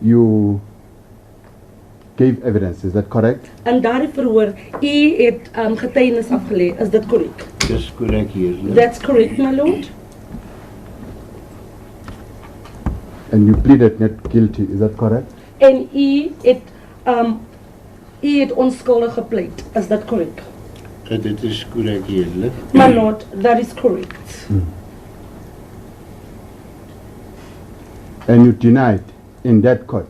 you gave evidence, is that correct? En daardie verhoor, u het getuienis afgelê, is dit korrek? Dis korrek, Heerlik. That's correct, my lord. And you pleaded not guilty, is that correct? En u het onskuldig gepleit, is dat korrek? Dit is korrek, Heerlik. My lord, that is correct. And you denied in that court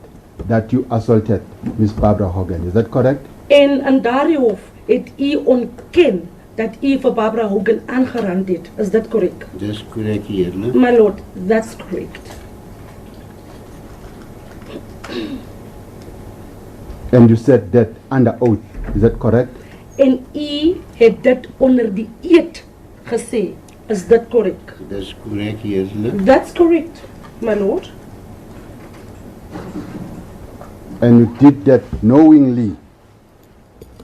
that you assaulted Miss Barbara Hogan, is that correct? En daardie hof het u ontken dat u vir Barbara Hogan aangerand het, is dit korrek? Dis korrek, Heerlik. My lord, that's correct. And you said that under oath, is that correct? En u het dit onder die eed gesê, is dit korrek? Dis korrek, Heerlik. That's correct, my lord. And you did that knowingly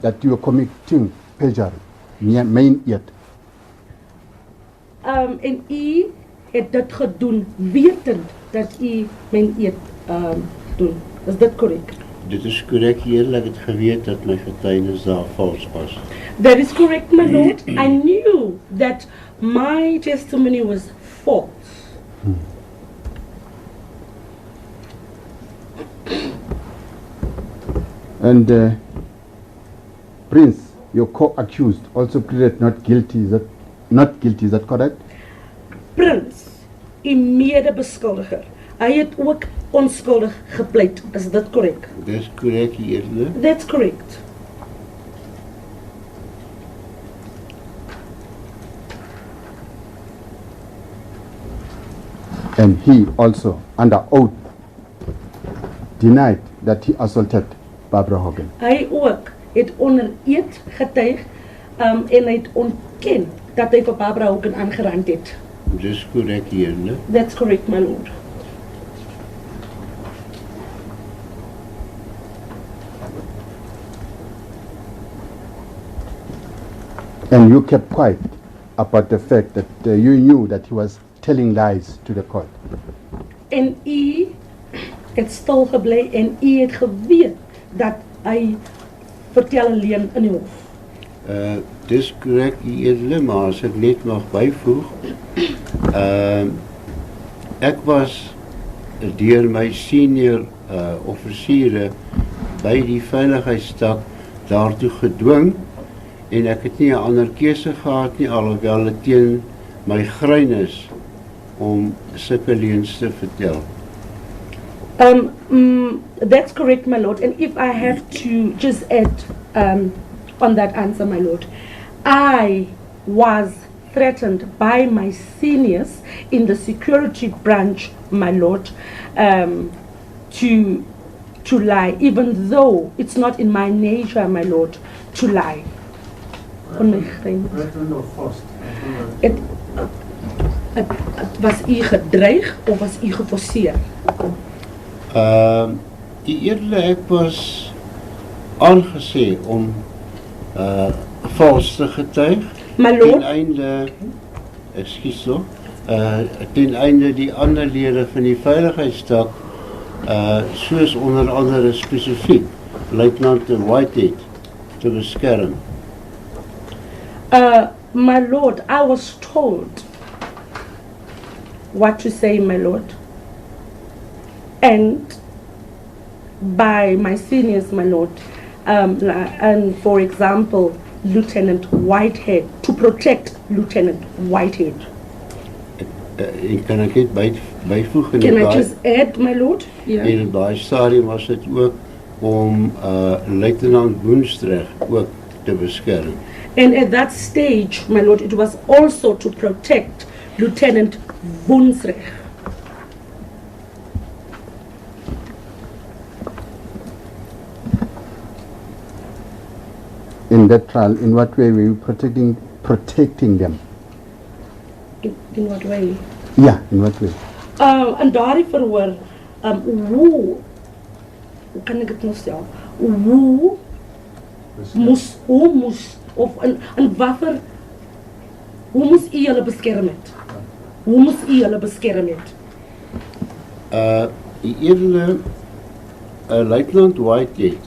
that you were committing perjury, main eed. En u het dit gedoen wetend dat u mijn eed doen. Is dit korrek? Dit is korrek, Heerlik. Ek het geweet dat my getuienis daar vals was. That is correct, my lord. I knew that my testimony was false. And Prince, your co-accused, also pleaded not guilty, is that correct? Prins, u medebeskuldiger, hy het ook onskuldig gepleit. Is dit korrek? Dis korrek, Heerlik. That's correct. And he also, under oath, denied that he assaulted Barbara Hogan. Hy ook het onder eed getuig en hy het ontken dat hy vir Barbara Hogan aangerand het. Dis korrek, Heerlik. That's correct, my lord. And you kept quiet about the fact that you knew that he was telling lies to the court. En u het stil gebly en u het geweet dat hy vertel 'n leuen in die hof. Dis korrek, Heerlik, maar as ek net mag byvoeg, ek was deur my senior offisiere by die veiligheidstak daartoe gedwing en ek het nie 'n ander keuse gehad nie, alhoewel dit teen my grein is om sulke leuns te vertel. That's correct, my lord. And if I have to just add on that answer, my lord, I was threatened by my seniors in the security branch, my lord, to lie, even though it's not in my nature, my lord, to lie. Threatened or forced? Was u gedreig of was u geforceer? Eerlik, ek was aangesê om vals te getuig. My lord, ten einde, ten einde die ander lede van die veiligheidstak, soos onder andere spesifiek Luitenant Whitehead te beskerm. my lord, I was told what to say, my lord, and by my seniors, my lord, and for example, Lieutenant Whitehead, to protect Lieutenant Whitehead. Kan ek net byvoeg in Can I just add, my lord? Yeah. En in daai stadium was dit ook om Luitenant Boonstrecht ook te beskerm. And at that stage, my lord, it was also to protect Lieutenant Boonstrecht. In that trial, in what way were you protecting them? In what way? Yeah, in what way? En daardie verhoor, hoe kan ek dit nou stel? Hoe moes, of in watter, hoe moes u julle beskerm het? Hoe moes u julle beskerm het? Eerlik, Luitenant Whitehead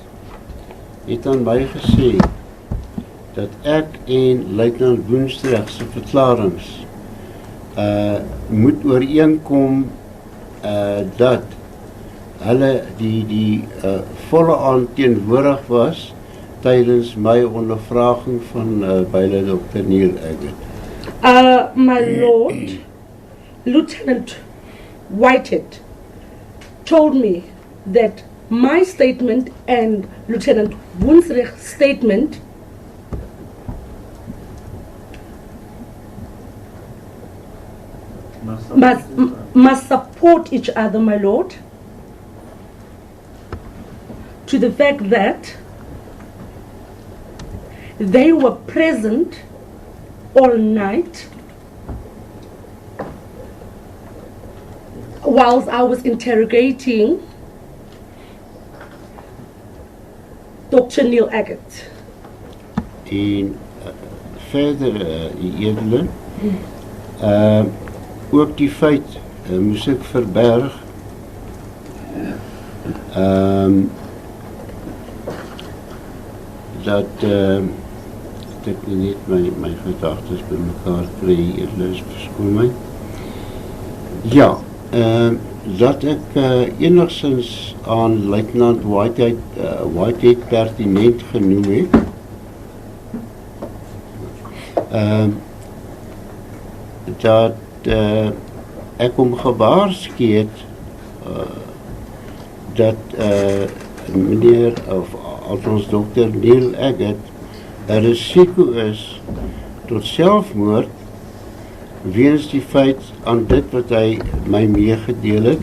het aan my gesê dat ek en Luitenant Woensdrecht se verklarings moet ooreenkom dat hulle die volle aand teenwoordig was tydens my ondervraging van by Dr. Neil Aggett. My lord, Lieutenant Whitehead told me that my statement and Lieutenant Woensdrecht's statement must support each other, my lord, to the fact that they were present all night whilst I was interrogating Dr. Neil Aggett. En verder, edele, ook die feit moes ek verberg dat ek net my gedagtes by mekaar kry, edele, verskoon my. Ja, dat ek enigszins aan Luitenant Whitehead pertinent genoem het. Dat ek hom gewaarsku het dat meneer of althans Dr. Neil Aggett 'n risiko is tot selfmoord weens die feit aan dit wat hy my meegedeel het.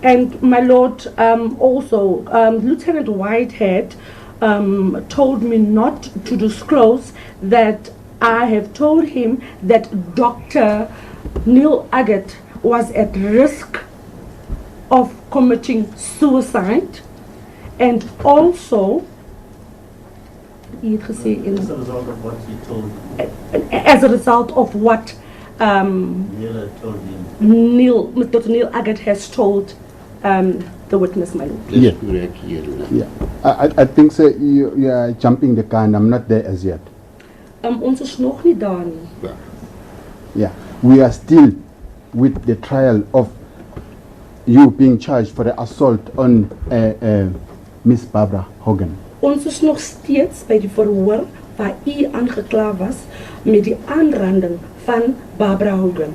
And my lord, also Lieutenant Whitehead told me not to disclose that I have told him that Dr. Neil Aggett was at risk of committing suicide, and also as a result of what he told you. As a result of what Neil had told him. Dr. Neil Aggett has told the witness, my lord. Yeah. Correct, Yeah. I think so, you are jumping the gun. I'm not there as yet. Ons is nog nie daar nie. Yeah, we are still with the trial of you being charged for the assault on Miss Barbara Hogan. Ons is nog steeds by die verhoor waar u aangekla was met die aanranding van Barbara Hogan.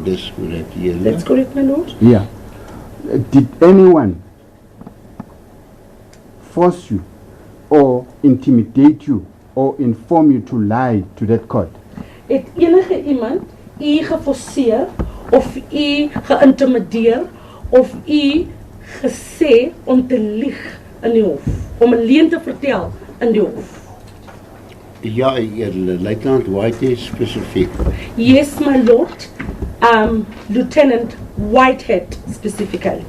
Dis correct, edele. That's correct, my lord? Yeah. Did anyone force you or intimidate you or inform you to lie to that court? Het enige iemand u geforceer of u geïntimideer of u gesê om te lieg in die hof, om 'n leuen te vertel in die hof? Ja, edele, Luitenant Whitehead spesifiek. Yes, my lord. Lieutenant Whitehead specifically.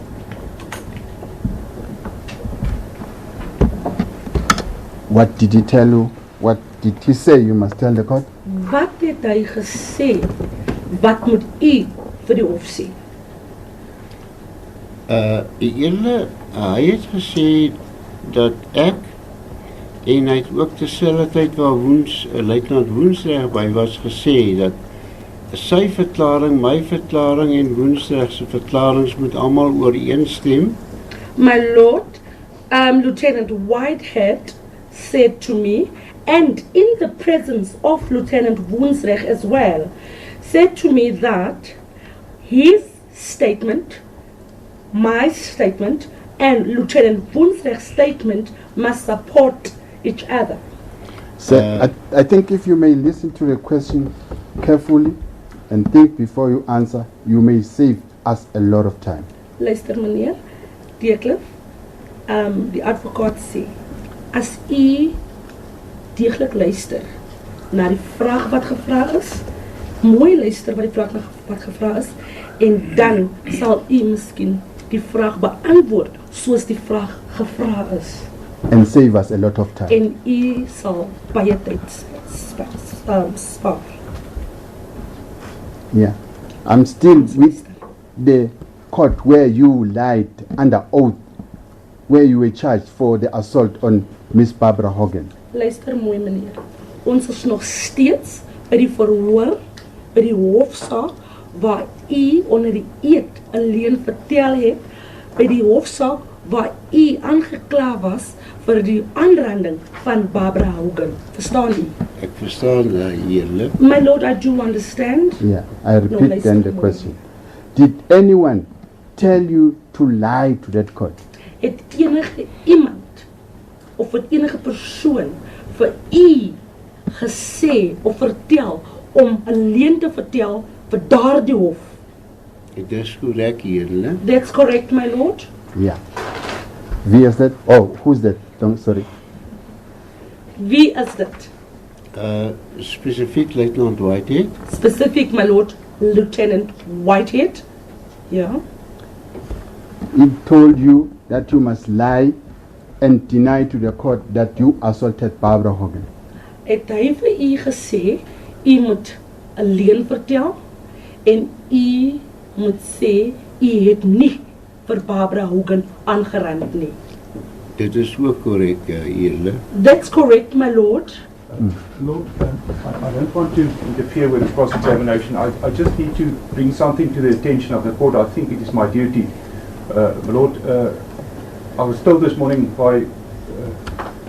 What did he tell you? What did he say you must tell the court? Wat het hy gesê? Wat moet u vir die hof sê? Edele, hy het gesê dat ek en hy het ook terselfdertyd waar Luitenant Woensdrecht by was gesê dat sy verklaring, my verklaring en Woensdrecht se verklarings moet almal ooreenstem. My lord, Lieutenant Whitehead said to me, and in the presence of Lieutenant Woensdrecht as well, said to me that his statement, my statement, and Lieutenant Woensdrecht's statement must support each other. So I think if you may listen to the question carefully and think before you answer, you may save us a lot of time. Luister meneer Deetlefs, die advokaat sê, as u deeglik luister na die vraag wat gevra is, mooi luister wat die vraag wat gevra is, en dan sal u miskien die vraag beantwoord soos die vraag gevra is. And save us a lot of time. En u sal baie tyd spaar. Yeah. I'm still with the court where you lied under oath where you were charged for the assault on Miss Barbara Hogan? Luister mooi meneer. Ons is nog steeds by die verhoor, by die hofsaak, waar u onder die eed alleen vertel het, by die hofsaak waar u aangekla was vir die aanranding van Barbara Hogan. Verstaan u? Ek verstaan heerlik. My lord, I do understand. Yeah, I repeat luister then the mooi. question. Did anyone tell you to lie to that court? Het enige iemand of het enige persoon vir u gesê of vertel om alleen te vertel vir daardie hof? Dit is korrek heerlik. That's correct, my lord. Yeah. Wie is that? Oh, who's that? Sorry. Wie is dit? Spesifiek Luitenant Whitehead. Specific, my lord, Lieutenant Whitehead. Yeah. He told you that you must lie and deny to the court that you assaulted Barbara Hogan. Het hy vir u gesê, u moet alleen vertel en u moet sê, u het nie vir Barbara Hogan aangerand nie. Dit is ook korrek heerlik. That's correct, my lord. Lord, I don't want to interfere with the cross-examination. I just need to bring something to the attention of the court. I think it is my duty. My Lord, I was told this morning by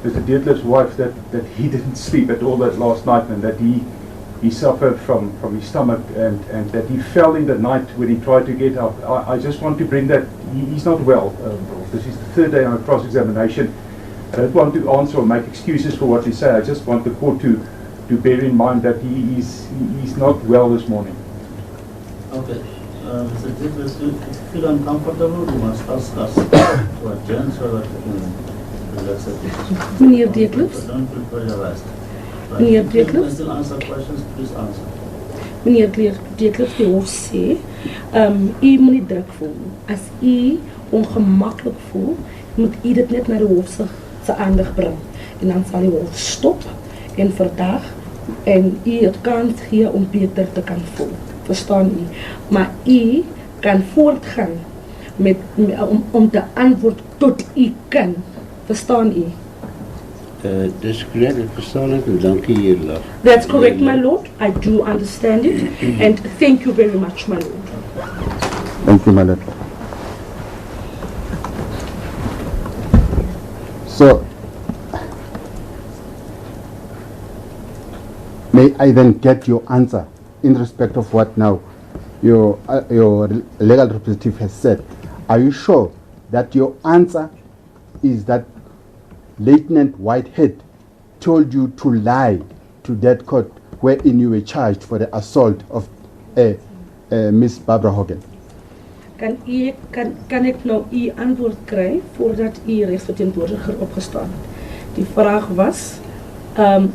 Mr. Deetlefs' wife that he didn't sleep at all that last night, and that he suffered from his stomach, and that he fell in the night when he tried to get up. I just want to bring that. He's not well. This is the third day on a cross-examination. I don't want to answer or make excuses for what he said. I just want the court to bear in mind that he's not well this morning. Okay. Mr. Deetlefs, if you feel uncomfortable, you must ask us to adjourn so that we can relax the case. Meneer Deetlefs? Don't feel pressurized. But Meneer if you Deetlefs? can still answer questions, please answer. Meneer Deetlefs, die hof sê, u moet nie druk voel. As u ongemaklik voel, moet u dit net na die hof se aandag bring. En dan sal die hof stop en verdag en u het kans gee om beter te kan voel. Verstaan u? Maar u kan voortgaan om te antwoord tot u kan. Verstaan u? Dis korrek, ek verstaan het en dankie heerlik. That's correct, my lord. I do understand it. And thank you very much, my lord. Thank you, my lord. So, may I then get your answer in respect of what now your legal representative has said? Are you sure that your answer is that Lieutenant Whitehead told you to lie to that court wherein you were charged for the assault of Miss Barbara Hogan? Kan ek nou u antwoord kry voordat u regsverteenwoordiger opgestaan het? Die vraag was,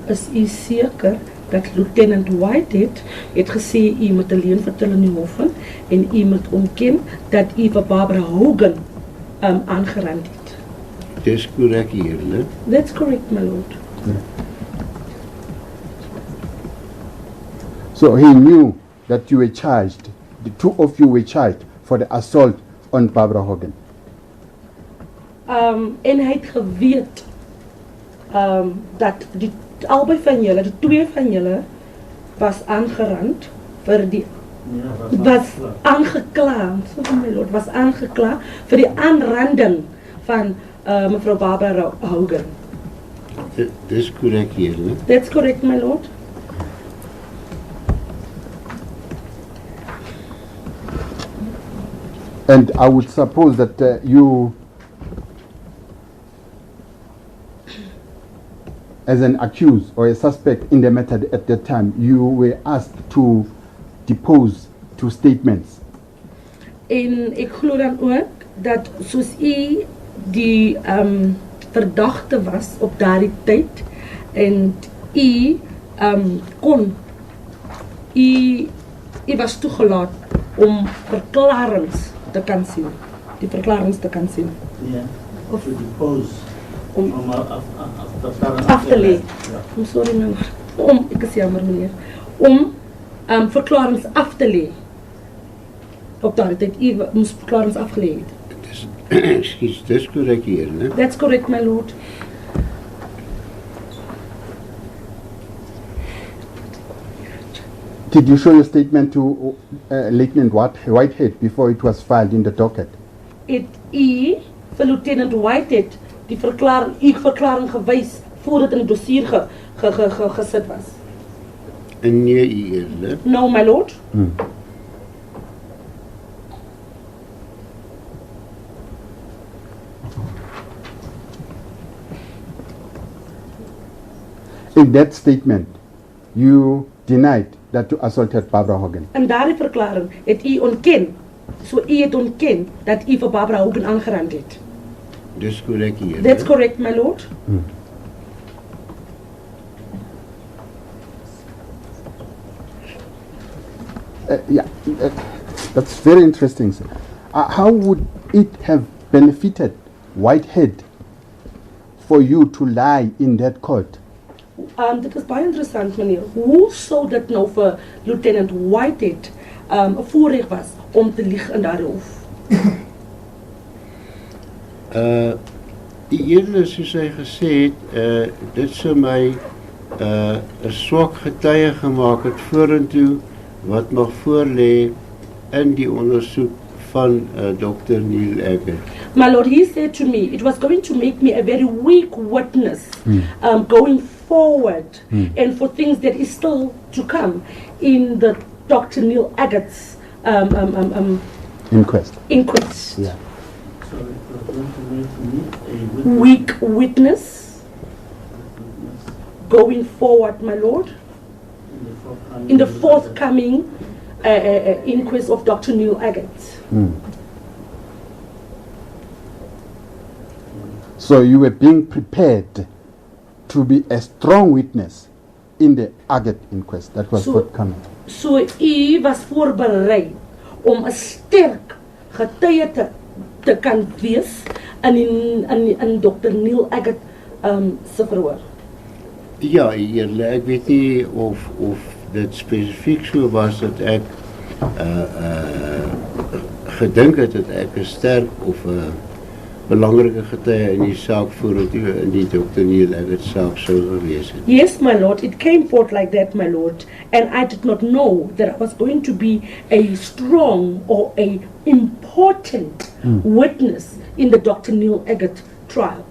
is u seker dat Lieutenant Whitehead het gesê u moet alleen vertel in die hof en u moet ontken dat u vir Barbara Hogan aangerand het? Dis korrek heerlik. That's correct, my lord. So he knew that you were charged, the two of you were charged for the assault on Barbara Hogan. En hy het geweet dat albei van julle, die twee van julle was aangerand vir die was aangekla, my lord, was aangekla vir die aanranding van mevrou Barbara Hogan. Dis korrek heerlik. That's correct, my lord. And I would suppose that you, as an accused or a suspect in the matter at that time, you were asked to depose two statements. En ek glo dan ook dat soos u die verdagte was op daardie tyd en u was toegelaat om verklarings te kan sien, die verklarings te kan sien. Yeah. Of to depose. Om af te lê. I'm sorry, meneer. Ek is jammer, meneer. Om verklarings af te lê. Op daardie tyd, u moes verklarings afgelê het. Excuse, dis korrek hier, né? That's correct, my lord. Did you show your statement to Lieutenant Whitehead before it was filed in the docket? Het u vir Lieutenant Whitehead die verklaring gewys voordat in die dossier gesit was? Nee, u edele. No, my lord. In that statement, you denied that you assaulted Barbara Hogan. In daardie verklaring het u ontken, so u het ontken dat u vir Barbara Hogan aangerand het. Dis korrek hier. That's correct, my lord. That's very interesting, sir. How would it have benefited Whitehead for you to lie in that court? Dit is baie interessant, meneer. Hoe sou dit nou vir Lieutenant Whitehead 'n voorreg was om te lieg in daardie hof? Die edele, soos hy gesê het, dit sou my 'n swak getuie gemaak het vorentoe wat mag voorlê in die ondersoek van Dr. Neil Aggett. My lord, he said to me, it was going to make me a very weak witness going forward and for things that is still to come in the Dr. Neil Aggett's Inquest. inquest. Yeah. So it was going to make me a Weak witness going forward, my lord, in the forthcoming inquest of Dr. Neil Aggett. So you were being prepared to be a strong witness in the Aggett inquest that was forthcoming. So u was voorberei om 'n sterk getuie te kan wees in Dr. Neil Aggett se verhoor. Ja, eerlik, ek weet nie of dit spesifiek so was dat ek gedink het dat ek 'n sterk of 'n belangrike getuie in die saak vorentoe in die Dr. Neil Aggett saak sou gewees het. Yes, my lord, it came forth like that, my lord, and I did not know that I was going to be a strong or a important witness in the Dr. Neil Aggett trial.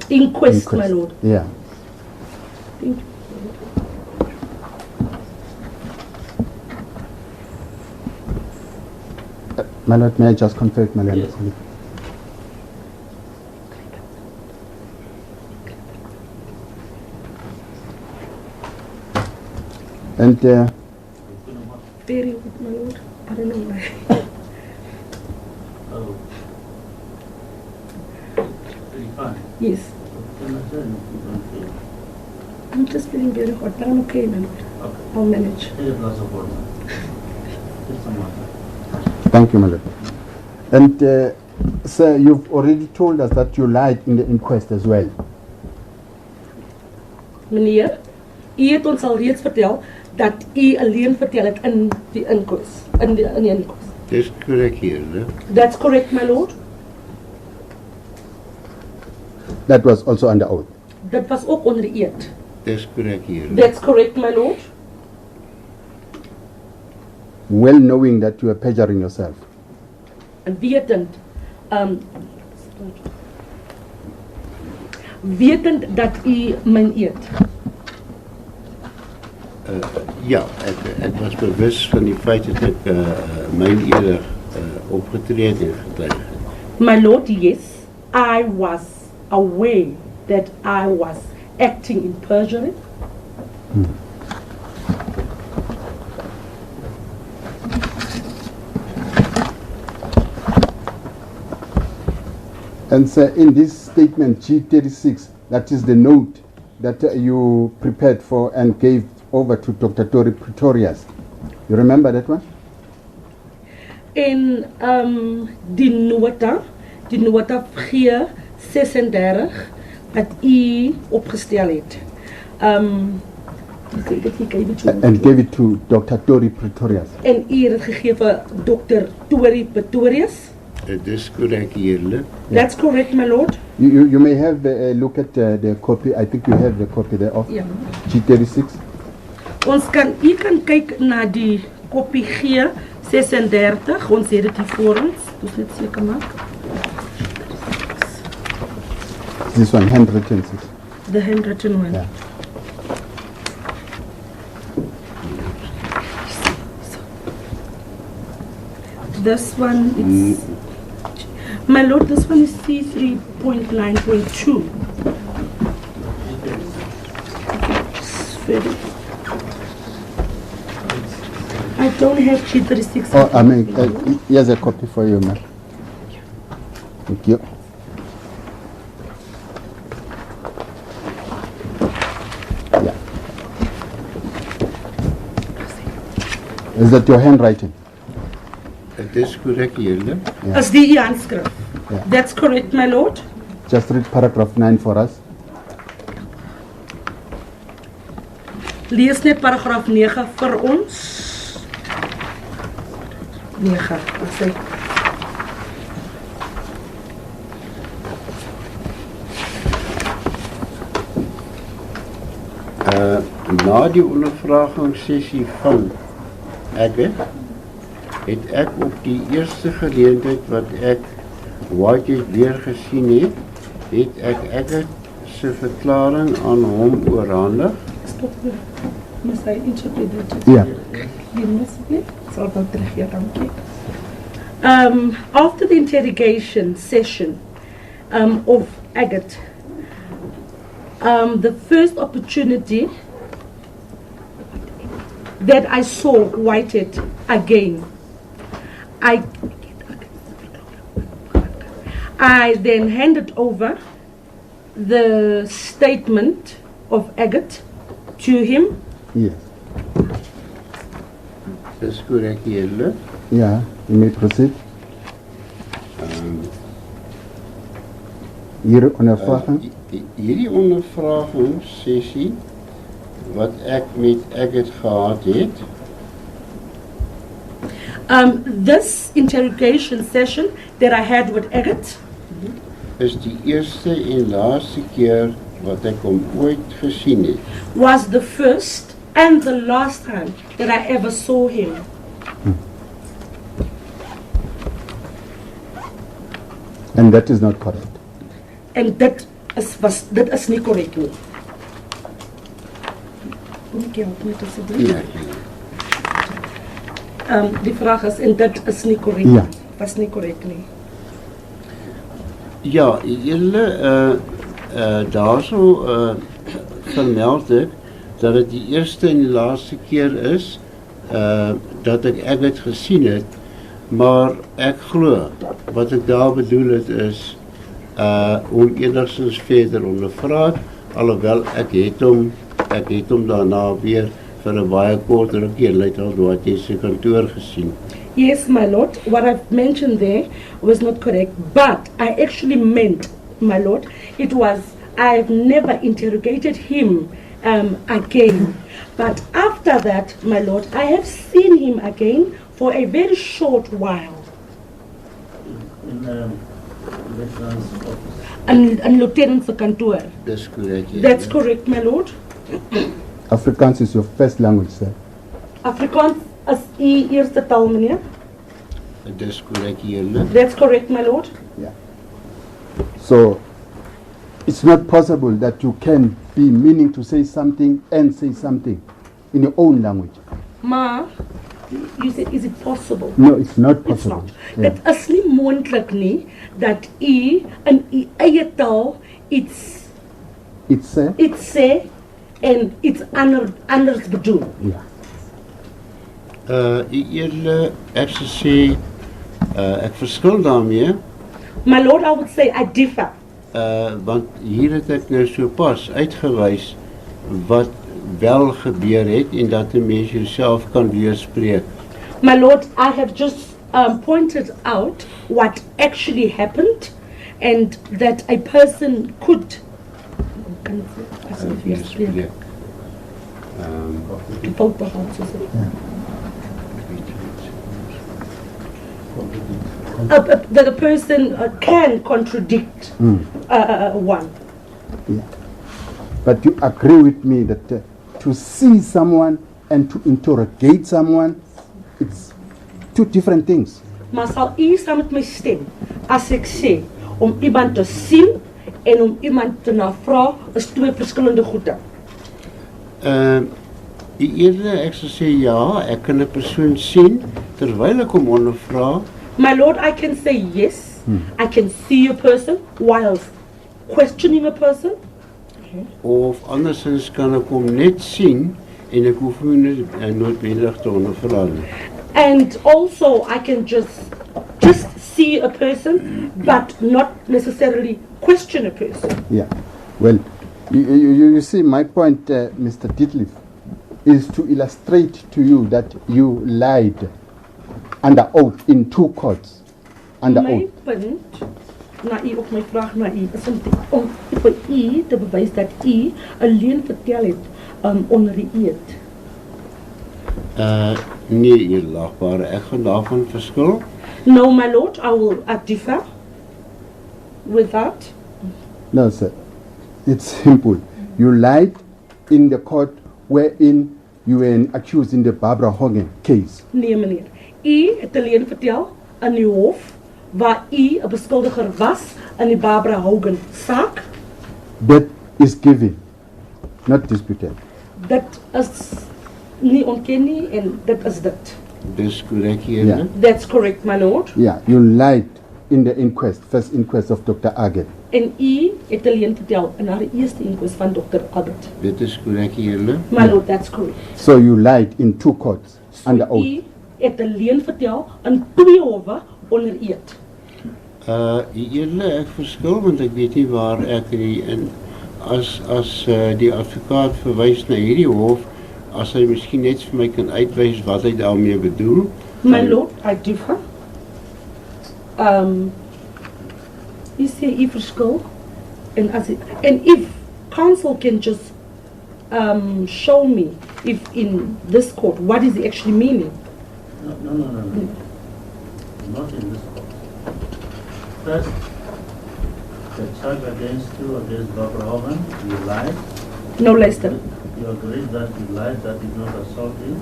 Inquest, my lord. Yeah. Thank you. My lord, may I just confirm, my lord? Yes. And Very good, my lord. I don't know why. Oh. Pretty fine. Yes. Can I tell you if you don't feel? I'm just feeling very hot, but I'm okay, my lord. Okay. I'll manage. Take a glass of water. Just some water. thank you, my lord. And sir, you've already told us that you lied in the inquest as well. Meneer, u het ons al reeds vertel dat u alleen vertel het in die inquest. In die inquest. Dis korrek hier, né? That's correct, my lord. That was also under oath. Dit was ook onder die eed. Dis korrek hier. That's correct, my lord. Well knowing that you are perjuring yourself. Wetend, wetend dat u mijn eed. Ja, ek was bewus van die feit dat ek myn eerder opgetree het en getuig het. My lord, yes, I was aware that I was acting in perjury. And sir, in this statement G36, that is the note that you prepared for and gave over to Dr. Tori Pretorius. You remember that one? En die nota G36 wat u opgestel het. And gave it to Dr. Tori Pretorius. En u het gegee vir Dr. Tori Pretorius. Dis korrek, Heerlik. That's correct, my lord. You may have a look at the copy. I think you have the copy there of Ja. G36. U kan kyk na die kopie G36. Ons het dit hier voor ons. Ons net seker maak. This one, handwritten. The handwritten one. Yeah. This one is, my lord, this one is C3.9.2. I don't have G36. Oh, I mean, here's a copy for you, ma'am. Thank you. Yeah. Is that your handwriting? Dis korrek, Heerlik. Yeah. As die aanskrif. Yeah. That's correct, my lord. Just read paragraph 9 for us. Lees net paragraaf 9 vir ons. 9, ek sê. Na die ondervragingssessie van Aggett, het ek op die eerste geleentheid wat ek Whitehead weer gesien het ek Aggett se verklaring aan hom oorhandig. Stop. Must I interpret that? Yeah. You must be. Sal dan terug hier, dankie. After the interrogation session of Aggett, the first opportunity that I saw Whitehead again, I then handed over the statement of Aggett to him. Yes. Dis korrek, Heerlik. Yeah, you may proceed. Hier ondervraging. Hierdie ondervragingssessie wat ek met Aggett gehad het, This interrogation session that I had with Aggett is die eerste en laaste keer wat ek hom ooit gesien het. was the first and the last time that I ever saw him. And that is not correct. And that is nie correct nie. Moet ek help met asseblief? Ja, Die vraag is, en dit is nie correct Ja. nie. Was nie correct nie. ja, julle daarso vermeld ek dat dit die eerste en die laaste keer is dat ek Aggett gesien het, maar ek glo wat ek daar bedoel het is om enigstens verder ondervra, alhoewel ek het hom daarna weer vir 'n baie kort rukkie in Whitehead se kantoor gesien. Yes, my lord, what I've mentioned there was not correct, but I actually meant, my lord, it was, I've never interrogated him again. But after that, my lord, I have seen him again for a very short while. In Lieutenant's office. And Lieutenant se kantoor. Dis korrek. That's correct, my lord. Afrikaans is your first language, sir. Afrikaans is u eerste taal, meneer. Dis korrek, Heerlik. That's correct, my lord. Yeah. So it's not possible that you can be meaning to say something and say something in your own language. Maar, you said, is it possible? No, it's not It's possible. not. Yeah. Dit is nie moontlik nie dat u in u eie taal iets It's sê en iets anders bedoel. yeah. Eerlik, ek sou sê ek verskil daarmee, My lord, I would say I differ. want hier het ek nou so pas uitgewys wat wel gebeur het en dat 'n mens jouself kan weerspreek. My lord, I have just pointed out what actually happened and that a person could Weerspreek. fout begaan soos dit. that a person can contradict one. Yeah. But you agree with me that to see someone and to interrogate someone, it's two different things. Maar sal u saam met my stem as ek sê om iemand te sien en om iemand te navra is twee verskillende goede. Eerder ek sal sê ja, ek kan 'n persoon sien terwyl ek hom ondervra. My Lord, I can say yes. I can see a person whilst questioning a person. Of andersins kan ek hom net sien en ek hoef hom nie noodwendig te ondervra nie. And also I can just see a person but not necessarily question a person. Yeah. Well, you see, my point, Mr. Deetlefs, is to illustrate to you that you lied under oath in two courts. Under My oath. punt na u op my vraag na u is om vir u te bewys dat u alleen vertel het onder die eed. Nee, eerlagbare, ek gaan daarvan verskil. No, my Lord, I will differ with that. No, sir. It's simple. You lied in the court wherein you were accused in the Barbara Hogan case. Nee, meneer. U het alleen vertel in die hof waar u 'n beskuldiger was in die Barbara Hogan saak. That is given, not disputed. Dit is nie ontken nie en dit is dit. Dis korrek hier. Yeah. That's correct, my Lord. Yeah, you lied in the inquest, first inquest of Dr. Aggett. En u het alleen vertel in haar eerste inquest van Dr. Aggett. Dit is korrek hier. My Lord, that's correct. So you lied in two courts under So oath. u het alleen vertel in twee howe onder eed. Eerder ek verskil want ek weet nie waar ek in as die advokaat verwys na hierdie hof, as hy miskien net vir my kan uitwys wat hy daarmee bedoel. My Lord, I differ. You say u verskil and if counsel can just show me if in this court what is he actually meaning. No. Not in this court. First, the charge against you, against Barbara Hogan, you lied. No, Lester. You agreed that you lied, that did not assault you.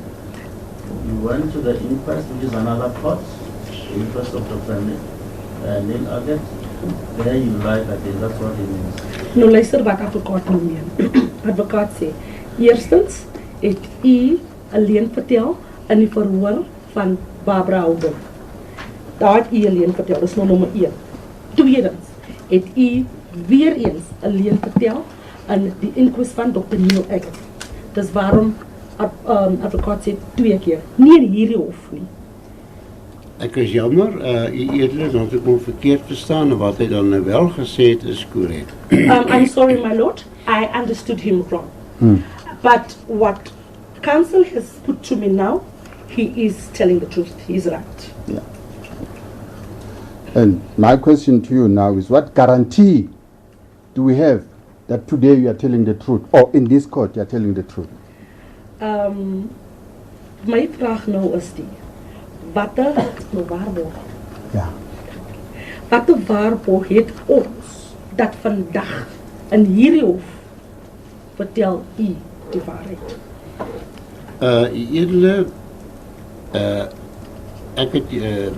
You went to the inquest, which is another court, the inquest of Dr. Neil Aggett. There you lied again, that's what it means. Nou luister wat advokaat nou meen. Advokaat sê, eerstens het u alleen vertel in die verhoor van Barbara Hogan. Daar het u alleen vertel, dis nou nommer 1. Tweedens het u weer eens alleen vertel in die inquest van Dr. Neil Aggett. Dis waarom advokaat sê 2 keer, nie in hierdie hof nie. Ek is jammer, eerder dat ek hom verkeerd verstaan en wat hy dan nou wel gesê het is korrek. I'm sorry, my Lord, I understood him wrong. But what counsel has put to me now, he is telling the truth. He's right. Yeah. And my question to you now is, what guarantee do we have that today you are telling the truth, or in this court you are telling the truth? My vraag nou is die, watter waarborg? Ja. Watter waarborg het ons dat vandag in hierdie hof vertel u die waarheid? Eerder, ek het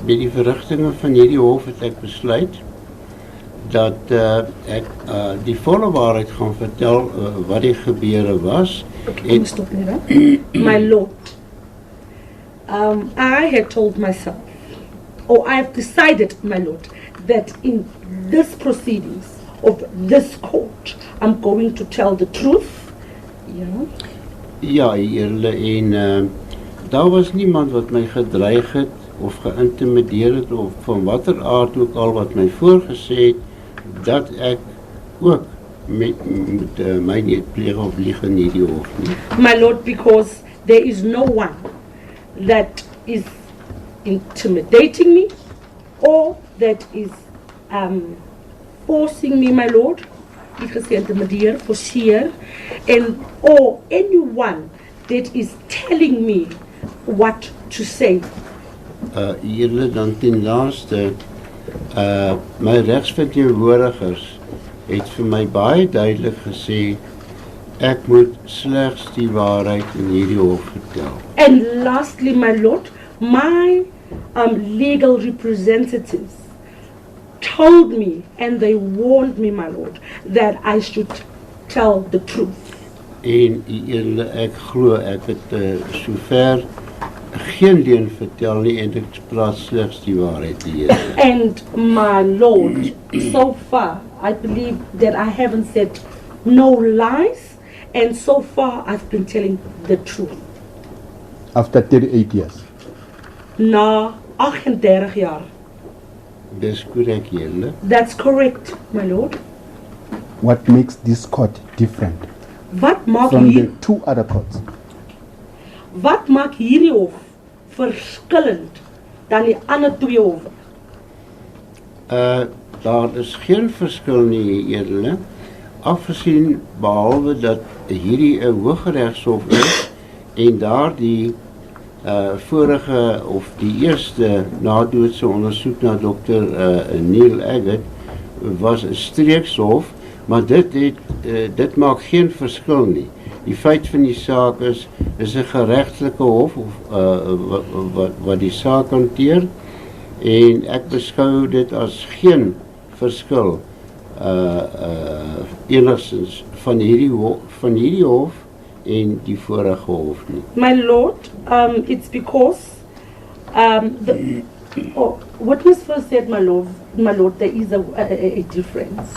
by die verrigtinge van hierdie hof het ek besluit dat ek die volle waarheid gaan vertel wat die gebeure was. Okay, stop nie dan. My Lord, I had told myself, or I have decided, my Lord, that in this proceedings of this court, I'm going to tell the truth. Yeah. Ja, eerder, en daar was niemand wat my gedreig het of geïntimideer het of van watter aard ook al wat my voorgesê het dat ek ook met my nie pleeg of lieg in hierdie hof nie. My Lord, because there is no one that is intimidating me or that is forcing me, my Lord, ek gesê intimideer, forceer, and or anyone that is telling me what to say. Julle dan ten laaste, my regsverteenwoordigers het vir my baie duidelik gesê, ek moet slegs die waarheid in hierdie hof vertel. And lastly, my lord, my legal representatives told me and they warned me, my lord, that I should tell the truth. En julle, ek glo ek het sover geen leuen vertel nie en ek praat slegs die waarheid die Here. And my lord, so far, I believe that I haven't said no lies, and so far I've been telling the truth. After 38 years. Na 38 jaar. Dis korrek julle. That's correct, my lord. What makes this court different Wat maak from hier, the two other courts? wat maak hierdie hof verskillend dan die ander twee howe? Daar is geen verskil nie, julle. Afgesien behalwe dat hierdie 'n Hooggeregshof is en daardie vorige of die eerste nadoodse ondersoek na Dr. Neil Aggett was 'n streekshof, maar dit maak geen verskil nie. Die feit van die saak is 'n geregtelike hof wat die saak hanteer en ek beskou dit as geen verskil enigstens van hierdie hof en die vorige hof nie. My lord, it's because witness first said, my lord, there is a difference.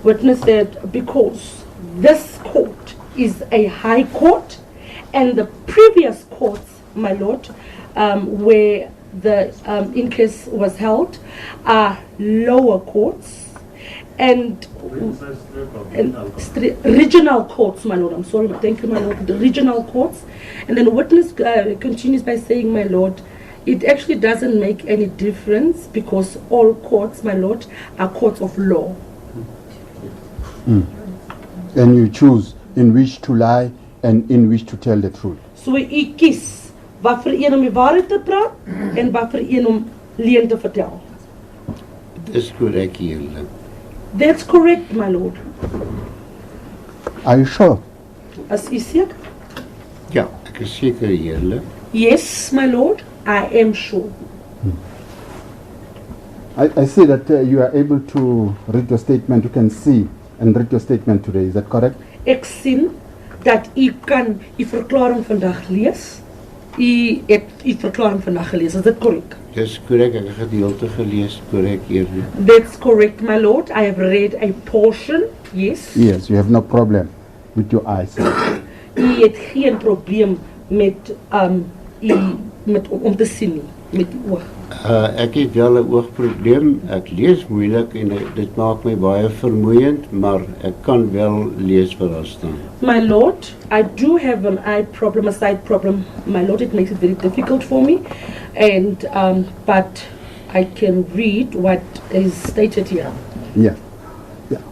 Witness said because this court is a high court, and the previous courts, my lord, where the inquest was held, are lower courts. And regional courts, my lord, I'm sorry, thank you, my lord, the regional courts. And then witness continues by saying, my lord, it actually doesn't make any difference because all courts, my lord, are courts of law. And you choose in which to lie and in which to tell the truth. So u kies wat vir een om die waarheid te praat en wat vir een om leuen te vertel. Dis korrek julle. That's correct, my lord. Are you sure? As u seker? Ja, ek is seker julle. Yes, my lord, I am sure. I see that you are able to read your statement. You can see and read your statement today. Is that correct? Ek sien dat u kan u verklaring vandag lees. U het u verklaring vandag gelees. Is dit korrek? Dis korrek, ek het gedeelte gelees, korrek julle. That's correct, my lord. I have read a portion. Yes. Yes, you have no problem with your eyes. U het geen probleem met om te sien nie, met die oog. Ek het wel 'n oogprobleem. Ek lees moeilik en dit maak my baie vermoeiend, maar ek kan wel lees wat daar staan. My lord, I do have an eye problem, a sight problem. My lord, it makes it very difficult for me, and but I can read what is stated here. Yeah.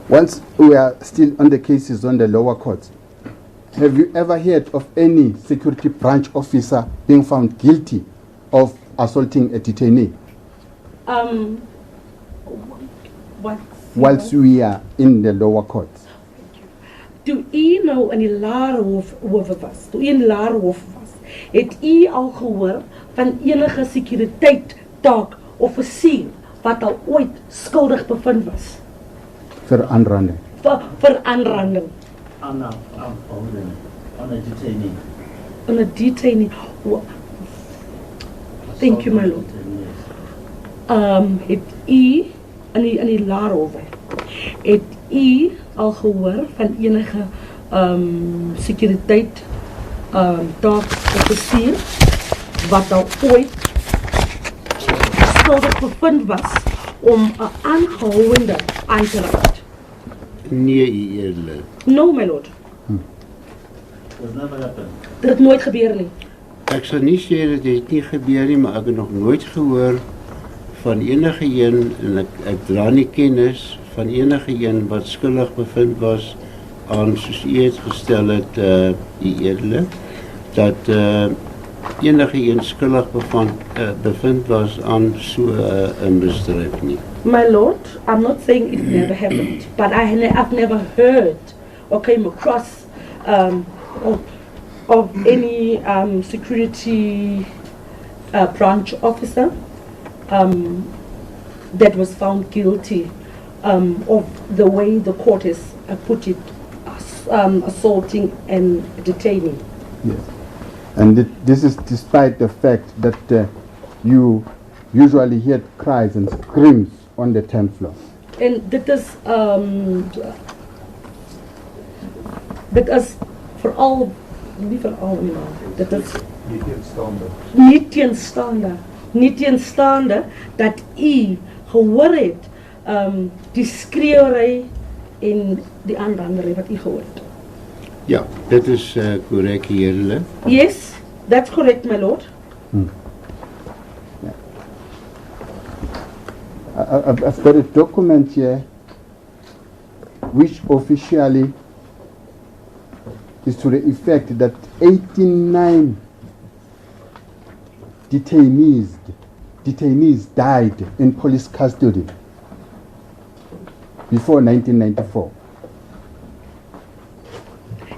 Once we are still on the cases on the lower courts, have you ever heard of any security branch officer being found guilty of assaulting a detainee? Whilst we are in the lower courts. Toe u nou in die Laerhof was, toe u in Laerhof was, het u al gehoor van enige sekuriteit taak offisier wat al ooit skuldig bevind was? For aanranding. Vir aanranding. On a detainee. On a detainee. Thank you, my lord. Het u in die Laerhof, het u al gehoor van enige sekuriteit taak offisier wat al ooit skuldig bevind was om 'n aangehouende aan te raak? Nee, julle. No, my lord. It's never happened. Dit het nooit gebeur nie. Ek sal nie sê dat dit nie gebeur nie, maar ek het nog nooit gehoor van enige een en ek dra nie kennis van enige een wat skuldig bevind was aan, soos u het gestel het, die edele, dat enige skuldig bevind was aan so 'n misdrijf nie. My lord, I'm not saying it never happened, but I've never heard or came across of any security branch officer that was found guilty of the way the court has put it, assaulting and detaining. Yes. And this is despite the fact that you usually hear cries and screams on the 10th floor. And that is for all, nie vir al nie, maar dit is nie teenstaande dat u gehoor het die skreeuery en die aanrandery wat u gehoor het. Ja, dit is korrek, heerlik. Yes, that's correct, my lord. Yeah. I've got a document here which officially is to the effect that 89 detainees died in police custody before 1994.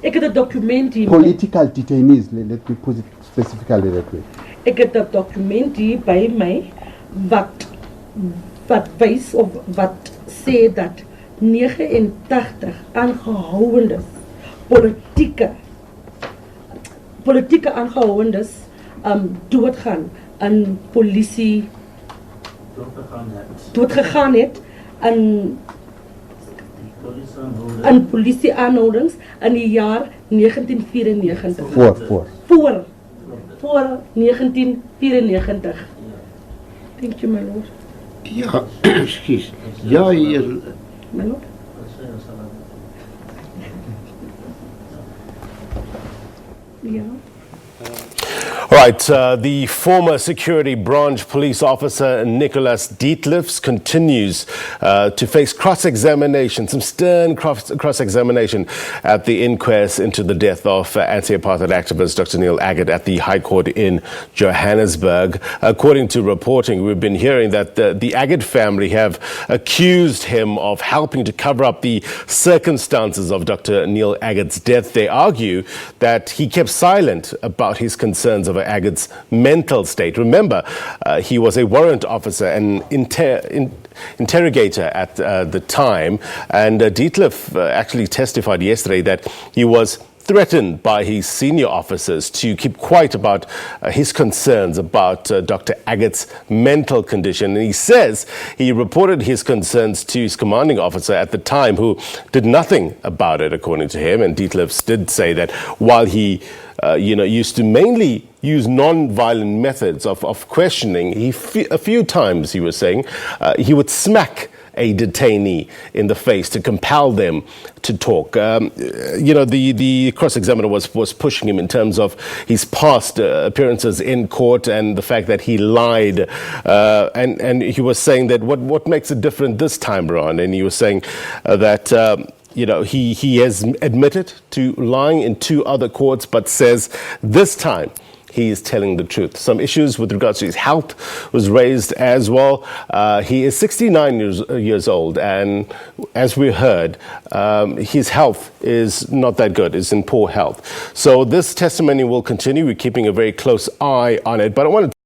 Ek het 'n dokument hier. Political detainees, let me put it specifically that way. Ek het 'n dokument hier by my wat wys of wat sê dat 89 aangehouendes, politieke aangehouendes doodgaan in polisie doodgegaan het in polisieaanhoudings in die jaar 1994. Voor 1994. Thank you, my lord. Ja, excuse. Ja, hier. My lord. Yeah. All right, the former security branch police officer Nicolaas Deetlefs continues to face cross-examination, some stern cross-examination at the inquest into the death of anti-apartheid activist Dr. Neil Aggett at the High Court in Johannesburg. According to reporting, we've been hearing that the Aggett family have accused him of helping to cover up the circumstances of Dr. Neil Aggett's death. They argue that he kept silent about his concerns over Aggett's mental state. Remember, he was a warrant officer and interrogator at the time, and Deetlefs actually testified yesterday that he was threatened by his senior officers to keep quiet about his concerns about Dr. Aggett's mental condition. And he says he reported his concerns to his commanding officer at the time, who did nothing about it, according to him. And Deetlefs did say that while he used to mainly use non-violent methods of questioning, a few times, he was saying, he would smack a detainee in the face to compel them to talk. The cross-examiner was pushing him in terms of his past appearances in court and the fact that he lied. And he was saying that what makes it different this time around? And he was saying that he has admitted to lying in 2 other courts, but says this time he is telling the truth. Some issues with regards to his health was raised as well. He is 69 years old, and as we heard, his health is not that good. It's in poor health. So this testimony will continue. We're keeping a very close eye on it. But I want to